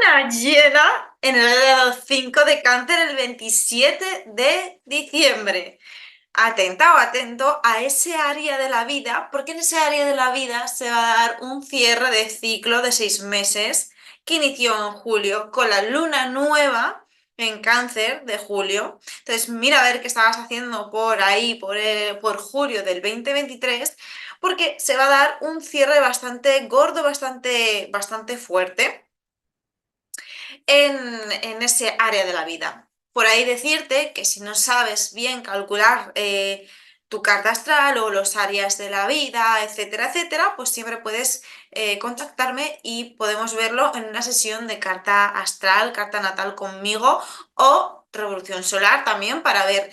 luna llena en el grado 5 de Cáncer el 27 de diciembre. Atenta o atento a ese área de la vida, porque en ese área de la vida se va a dar un cierre de ciclo de 6 meses que inició en julio con la luna nueva en Cáncer de julio. Entonces, mira a ver qué estabas haciendo por ahí, por julio del 2023, porque se va a dar un cierre bastante gordo, bastante fuerte en ese área de la vida. Por ahí decirte que si no sabes bien calcular tu carta astral o los áreas de la vida, etcétera, etcétera, pues siempre puedes contactarme y podemos verlo en una sesión de carta astral, carta natal conmigo o revolución solar también para ver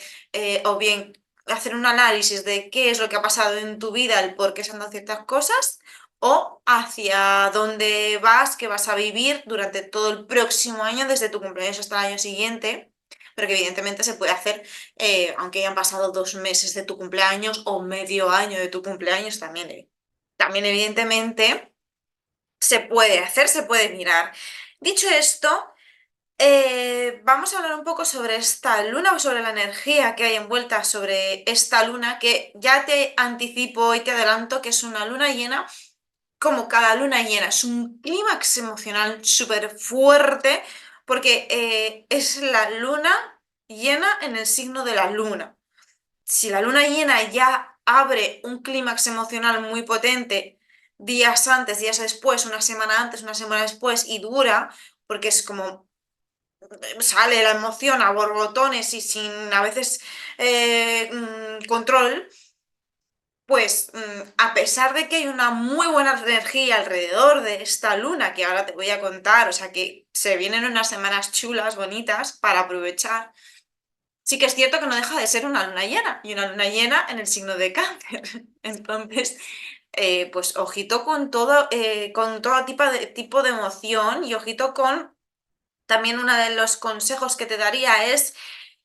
o bien hacer un análisis de qué es lo que ha pasado en tu vida, el por qué se han dado ciertas cosas o hacia dónde vas, que vas a vivir durante todo el próximo año, desde tu cumpleaños hasta el año siguiente, pero que evidentemente se puede hacer, aunque hayan pasado 2 meses de tu cumpleaños o medio año de tu cumpleaños, también, también evidentemente se puede hacer, se puede mirar. Dicho esto, vamos a hablar un poco sobre esta luna o sobre la energía que hay envuelta sobre esta luna, que ya te anticipo y te adelanto que es una luna llena como cada luna llena, es un clímax emocional súper fuerte porque es la luna llena en el signo de la luna. Si la luna llena ya abre un clímax emocional muy potente días antes, días después, una semana antes, una semana después y dura, porque es como sale la emoción a borbotones y sin a veces control, pues a pesar de que hay una muy buena energía alrededor de esta luna, que ahora te voy a contar, o sea que se vienen unas semanas chulas, bonitas, para aprovechar, sí que es cierto que no deja de ser una luna llena, y una luna llena en el signo de Cáncer. Entonces, pues ojito con todo tipo de emoción y ojito con, también uno de los consejos que te daría es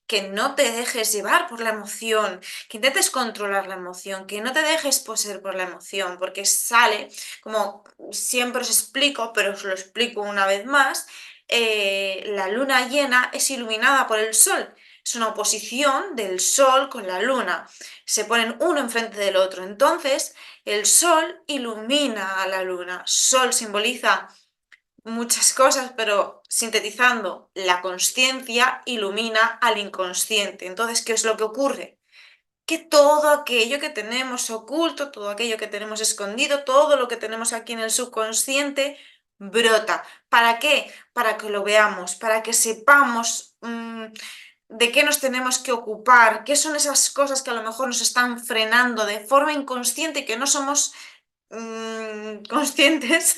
que no te dejes llevar por la emoción, que intentes controlar la emoción, que no te dejes poseer por la emoción, porque sale, como siempre os explico, pero os lo explico una vez más, la luna llena es iluminada por el sol. Es una oposición del sol con la luna. Se ponen uno enfrente del otro. Entonces, el sol ilumina a la luna. Sol simboliza muchas cosas, pero sintetizando, la consciencia ilumina al inconsciente. Entonces, ¿qué es lo que ocurre? Que todo aquello que tenemos oculto, todo aquello que tenemos escondido, todo lo que tenemos aquí en el subconsciente, brota. ¿Para qué? Para que lo veamos, para que sepamos de qué nos tenemos que ocupar, qué son esas cosas que a lo mejor nos están frenando de forma inconsciente y que no somos conscientes,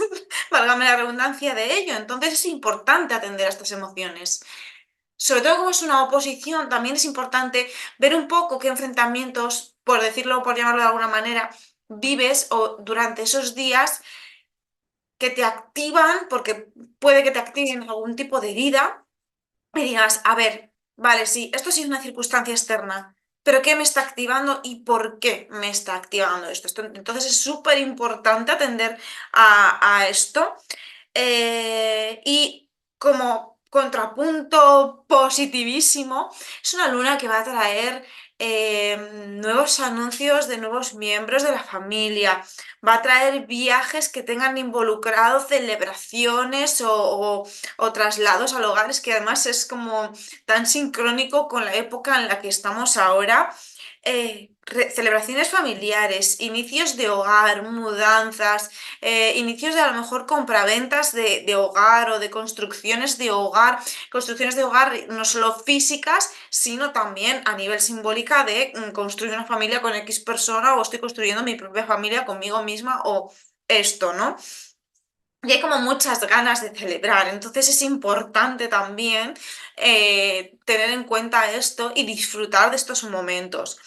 válgame la redundancia de ello. Entonces es importante atender a estas emociones. Sobre todo como es una oposición, también es importante ver un poco qué enfrentamientos, por decirlo, por llamarlo de alguna manera, vives o durante esos días que te activan, porque puede que te activen algún tipo de herida y digas, a ver, vale, sí, esto sí es una circunstancia externa, pero ¿qué me está activando y por qué me está activando esto? Entonces es súper importante atender a esto. Y como contrapunto positivísimo, es una luna que va a traer nuevos anuncios de nuevos miembros de la familia, va a traer viajes que tengan involucrado celebraciones o traslados al hogar, es que además es como tan sincrónico con la época en la que estamos ahora. Celebraciones familiares, inicios de hogar, mudanzas, inicios de a lo mejor compraventas de hogar o de construcciones de hogar no solo físicas, sino también a nivel simbólica de construir una familia con X persona o estoy construyendo mi propia familia conmigo misma o esto, ¿no? Y hay como muchas ganas de celebrar, entonces es importante también tener en cuenta esto y disfrutar de estos momentos.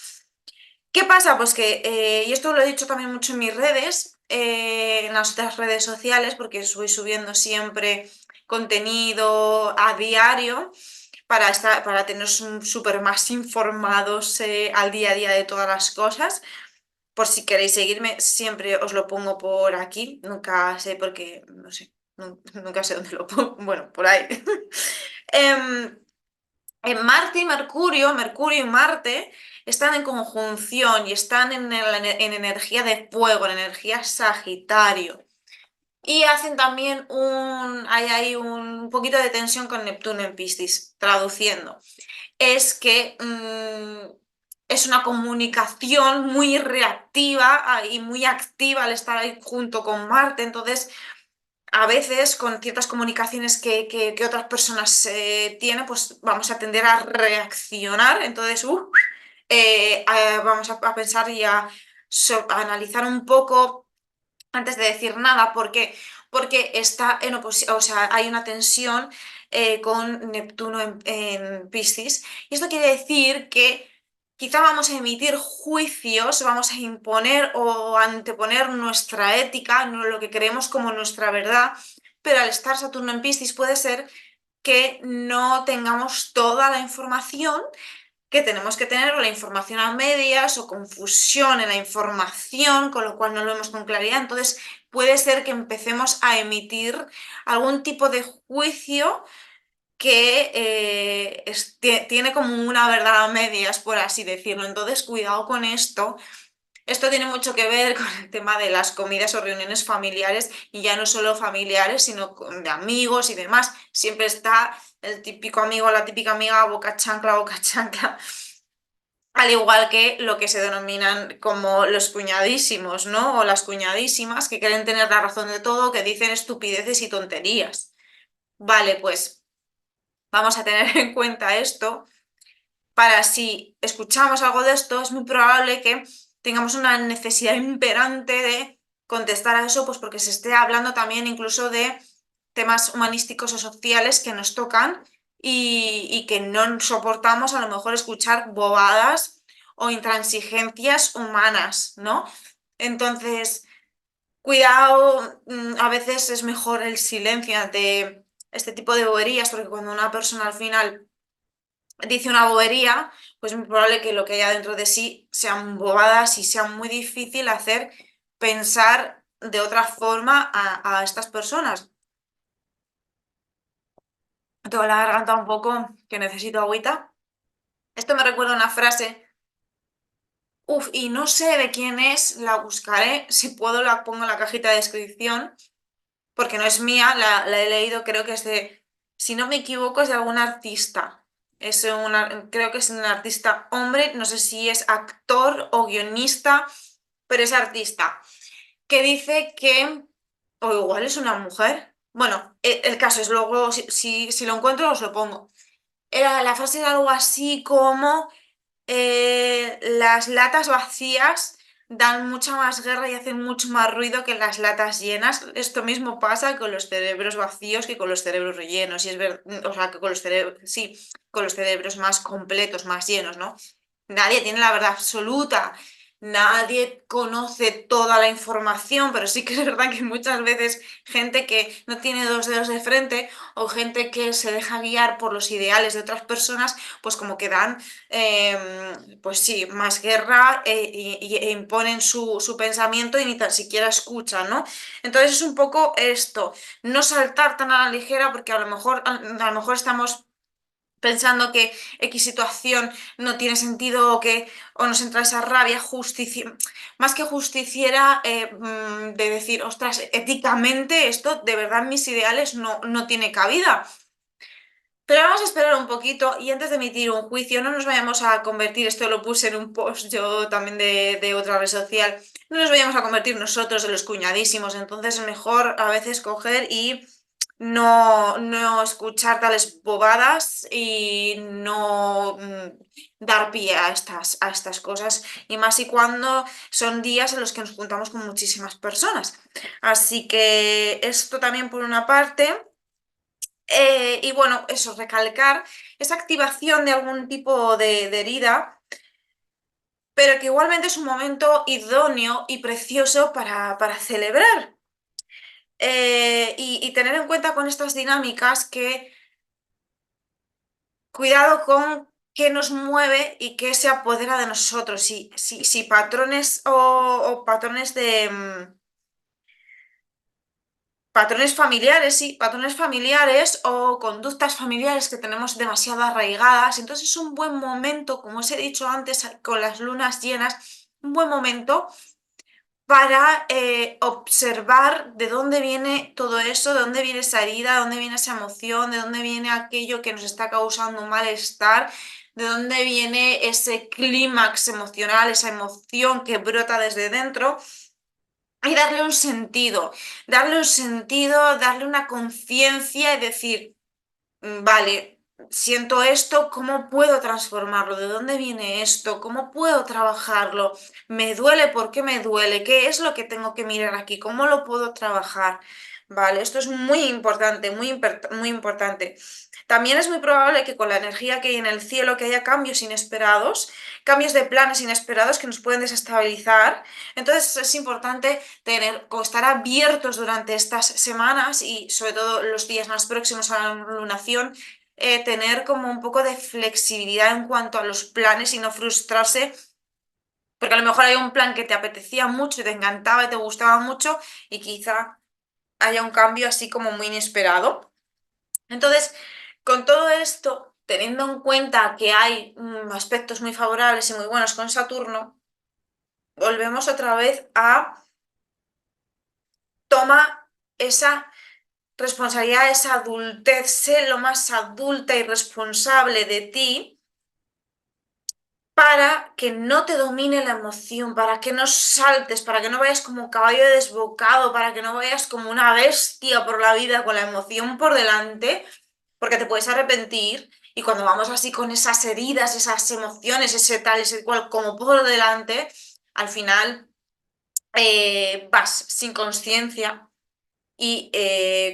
¿Qué pasa? Pues que, y esto lo he dicho también mucho en mis redes, en las otras redes sociales, porque voy subiendo siempre contenido a diario para teneros súper más informados al día a día de todas las cosas. Por si queréis seguirme, siempre os lo pongo por aquí, nunca sé por qué, no sé. Nunca sé dónde lo pongo, bueno, por ahí. Em, en Marte y Mercurio, Mercurio y Marte están en conjunción y están en energía de fuego, en energía Sagitario. Y hacen también hay un poquito de tensión con Neptuno en Piscis, traduciendo. Es que es una comunicación muy reactiva y muy activa al estar ahí junto con Marte. Entonces, a veces con ciertas comunicaciones que otras personas tienen, pues vamos a tender a reaccionar. Entonces, vamos a pensar y a analizar un poco antes de decir nada. ¿Por qué? Porque está en oposición, o sea, hay una tensión con Neptuno en Piscis. Y esto quiere decir que quizá vamos a emitir juicios, vamos a imponer o anteponer nuestra ética, lo que creemos como nuestra verdad, pero al estar Saturno en Piscis puede ser que no tengamos toda la información que tenemos que tener, o la información a medias o confusión en la información, con lo cual no lo vemos con claridad. Entonces puede ser que empecemos a emitir algún tipo de juicio que tiene como una verdad a medias, por así decirlo. Entonces, cuidado con esto. Esto tiene mucho que ver con el tema de las comidas o reuniones familiares, y ya no solo familiares, sino de amigos y demás. Siempre está el típico amigo o la típica amiga boca chancla, al igual que lo que se denominan como los cuñadísimos, ¿no? O las cuñadísimas, que quieren tener la razón de todo, que dicen estupideces y tonterías. Vale, pues vamos a tener en cuenta esto para si escuchamos algo de esto, es muy probable que tengamos una necesidad imperante de contestar a eso, pues porque se esté hablando también incluso de temas humanísticos o sociales que nos tocan y que no soportamos a lo mejor escuchar bobadas o intransigencias humanas, ¿no? Entonces, cuidado, a veces es mejor el silencio ante este tipo de boberías, porque cuando una persona al final dice una bobería, pues es muy probable que lo que haya dentro de sí sean bobadas y sea muy difícil hacer pensar de otra forma a estas personas. Tengo la garganta un poco que necesito agüita. Esto me recuerda a una frase, y no sé de quién es, la buscaré, si puedo la pongo en la cajita de descripción, porque no es mía, la he leído, creo que es de, si no me equivoco, es de algún artista. Creo que es un artista hombre, no sé si es actor o guionista, pero es artista, que dice que, o igual es una mujer. Bueno, el caso es luego, si lo encuentro, os lo pongo. La frase era algo así como las latas vacías dan mucha más guerra y hacen mucho más ruido que las latas llenas. Esto mismo pasa con los cerebros vacíos que con los cerebros rellenos. Y o sea, que con los cerebros, sí, con los cerebros más completos, más llenos, ¿no? Nadie tiene la verdad absoluta. Nadie conoce toda la información, pero sí que es verdad que muchas veces gente que no tiene dos dedos de frente, o gente que se deja guiar por los ideales de otras personas, pues como que dan pues sí, más guerra, e imponen su pensamiento y ni tan siquiera escuchan, ¿no? Entonces es un poco esto, no saltar tan a la ligera, porque a lo mejor estamos pensando que X situación no tiene sentido, o nos entra esa rabia más que justiciera, de decir, ostras, éticamente esto de verdad en mis ideales no tiene cabida. Pero vamos a esperar un poquito y antes de emitir un juicio no nos vayamos a convertir, esto lo puse en un post yo también de otra red social, no nos vayamos a convertir nosotros en los cuñadísimos. Entonces es mejor a veces coger y no escuchar tales bobadas y no dar pie a estas cosas, y más y cuando son días en los que nos juntamos con muchísimas personas. Así que esto también por una parte. Y bueno, eso, recalcar esa activación de algún tipo de herida, pero que igualmente es un momento idóneo y precioso para celebrar. Y tener en cuenta con estas dinámicas que cuidado con qué nos mueve y qué se apodera de nosotros, si patrones o patrones Patrones familiares, sí, patrones familiares o conductas familiares que tenemos demasiado arraigadas. Entonces es un buen momento, como os he dicho antes, con las lunas llenas, un buen momento para observar de dónde viene todo eso, de dónde viene esa herida, de dónde viene esa emoción, de dónde viene aquello que nos está causando un malestar, de dónde viene ese clímax emocional, esa emoción que brota desde dentro. Y darle un sentido, darle una conciencia y decir, vale, siento esto, ¿cómo puedo transformarlo? ¿De dónde viene esto? ¿Cómo puedo trabajarlo? ¿Me duele? ¿Por qué me duele? ¿Qué es lo que tengo que mirar aquí? ¿Cómo lo puedo trabajar? Vale, esto es muy importante, muy importante. También es muy probable que con la energía que hay en el cielo, que haya cambios inesperados, cambios de planes inesperados que nos pueden desestabilizar. Entonces es importante tener o estar abiertos durante estas semanas y sobre todo los días más próximos a la lunación, tener como un poco de flexibilidad en cuanto a los planes y no frustrarse, porque a lo mejor hay un plan que te apetecía mucho y te encantaba y te gustaba mucho y quizá haya un cambio así como muy inesperado. Entonces, con todo esto, teniendo en cuenta que hay aspectos muy favorables y muy buenos con Saturno, volvemos otra vez a toma esa responsabilidad, esa adultez, sé lo más adulta y responsable de ti para que no te domine la emoción, para que no saltes, para que no vayas como un caballo desbocado, para que no vayas como una bestia por la vida con la emoción por delante, porque te puedes arrepentir. Y cuando vamos así con esas heridas, esas emociones, ese tal, ese cual, como por delante, al final vas sin conciencia y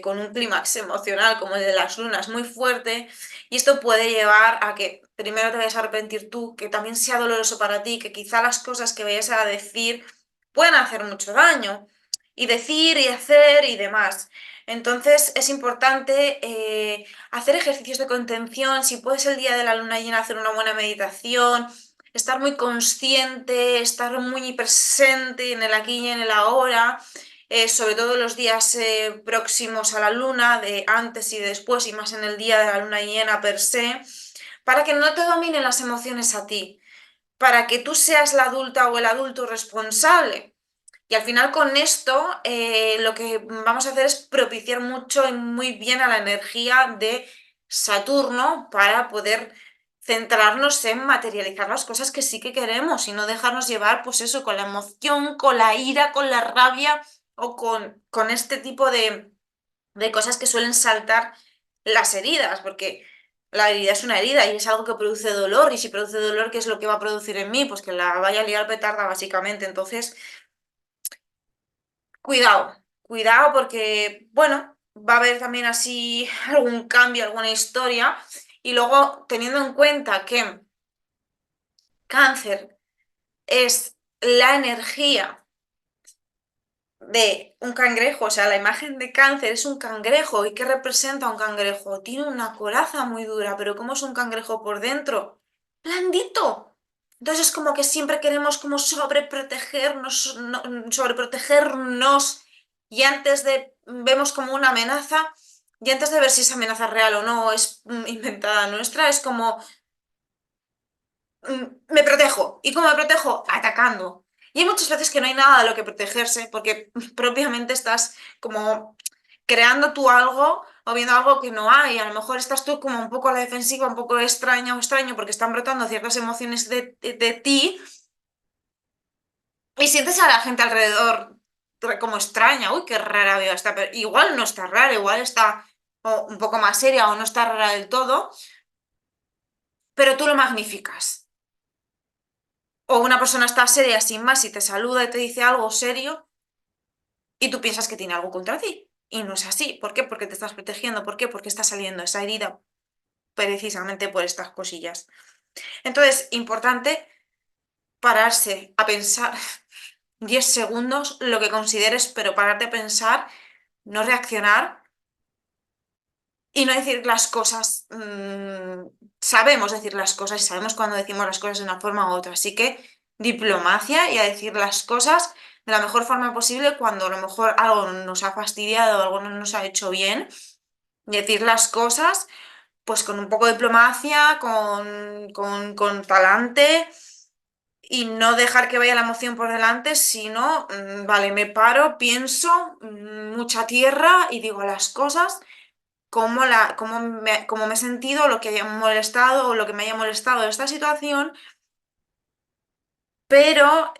con un clímax emocional como el de las lunas muy fuerte, y esto puede llevar a que primero te vayas a arrepentir tú, que también sea doloroso para ti, que quizá las cosas que vayas a decir pueden hacer mucho daño, y decir y hacer y demás. Entonces es importante hacer ejercicios de contención, si puedes el día de la luna llena hacer una buena meditación, estar muy consciente, estar muy presente en el aquí y en el ahora, sobre todo los días próximos a la luna, de antes y después, y más en el día de la luna llena per se, para que no te dominen las emociones a ti, para que tú seas la adulta o el adulto responsable. Y al final con esto lo que vamos a hacer es propiciar mucho y muy bien a la energía de Saturno para poder centrarnos en materializar las cosas que sí que queremos y no dejarnos llevar, pues eso, con la emoción, con la ira, con la rabia o con este tipo de cosas que suelen saltar las heridas, porque la herida es una herida y es algo que produce dolor, y si produce dolor, ¿qué es lo que va a producir en mí? Pues que la vaya a liar petarda, básicamente. Entonces, cuidado, cuidado porque, bueno, va a haber también así algún cambio, alguna historia, y luego teniendo en cuenta que cáncer es la energía de un cangrejo, o sea, la imagen de cáncer es un cangrejo. ¿Y qué representa un cangrejo? Tiene una coraza muy dura, pero ¿cómo es un cangrejo por dentro? Blandito. Entonces es como que siempre queremos como sobreprotegernos, sobreprotegernos, y antes de vemos como una amenaza, y antes de ver si esa amenaza es real o no, o es inventada nuestra, es como me protejo. ¿Y cómo me protejo? Atacando. Y hay muchas veces que no hay nada de lo que protegerse, porque propiamente estás como creando tú algo o viendo algo que no hay. A lo mejor estás tú como un poco a la defensiva, un poco extraña o extraño, porque están brotando ciertas emociones de ti, y sientes a la gente alrededor como extraña. Uy, qué rara veo esta. Pero igual no está rara, igual está un poco más seria o no está rara del todo, pero tú lo magnificas. O una persona está seria sin más y te saluda y te dice algo serio y tú piensas que tiene algo contra ti. Y no es así. ¿Por qué? Porque te estás protegiendo. ¿Por qué? Porque está saliendo esa herida precisamente por estas cosillas. Entonces, importante pararse a pensar 10 segundos lo que consideres, pero pararte a pensar, no reaccionar y no decir las cosas. Sabemos decir las cosas y sabemos cuando decimos las cosas de una forma u otra. Así que diplomacia y a decir las cosas de la mejor forma posible cuando a lo mejor algo nos ha fastidiado, algo no nos ha hecho bien, decir las cosas pues con un poco de diplomacia, con talante y no dejar que vaya la emoción por delante, sino, vale, me paro, pienso, mucha tierra y digo las cosas cómo me he sentido, lo que haya molestado o lo que me haya molestado de esta situación, pero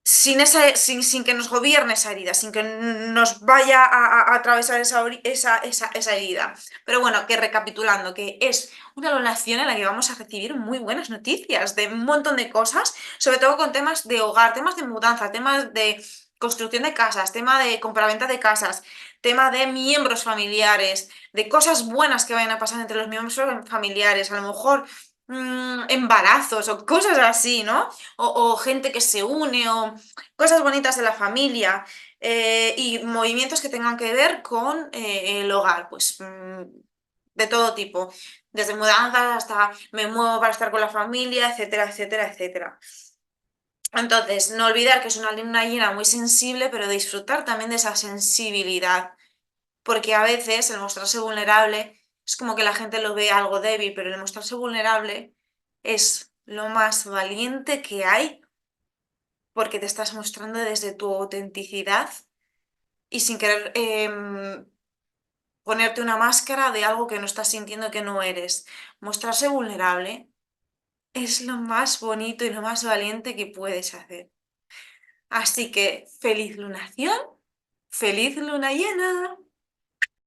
sin que nos gobierne esa herida, sin que nos vaya a atravesar esa herida. Pero bueno, que recapitulando, que es una donación en la que vamos a recibir muy buenas noticias de un montón de cosas, sobre todo con temas de hogar, temas de mudanza, temas de construcción de casas, tema de compraventa de casas, tema de miembros familiares, de cosas buenas que vayan a pasar entre los miembros familiares, a lo mejor embarazos o cosas así, ¿no? O gente que se une o cosas bonitas de la familia y movimientos que tengan que ver con el hogar, pues de todo tipo, desde mudanzas hasta me muevo para estar con la familia, etcétera, etcétera, etcétera. Entonces, no olvidar que es una luna llena muy sensible, pero disfrutar también de esa sensibilidad, porque a veces el mostrarse vulnerable es como que la gente lo ve algo débil, pero el mostrarse vulnerable es lo más valiente que hay porque te estás mostrando desde tu autenticidad y sin querer ponerte una máscara de algo que no estás sintiendo que no eres. Mostrarse vulnerable es lo más bonito y lo más valiente que puedes hacer. Así que feliz lunación, feliz luna llena.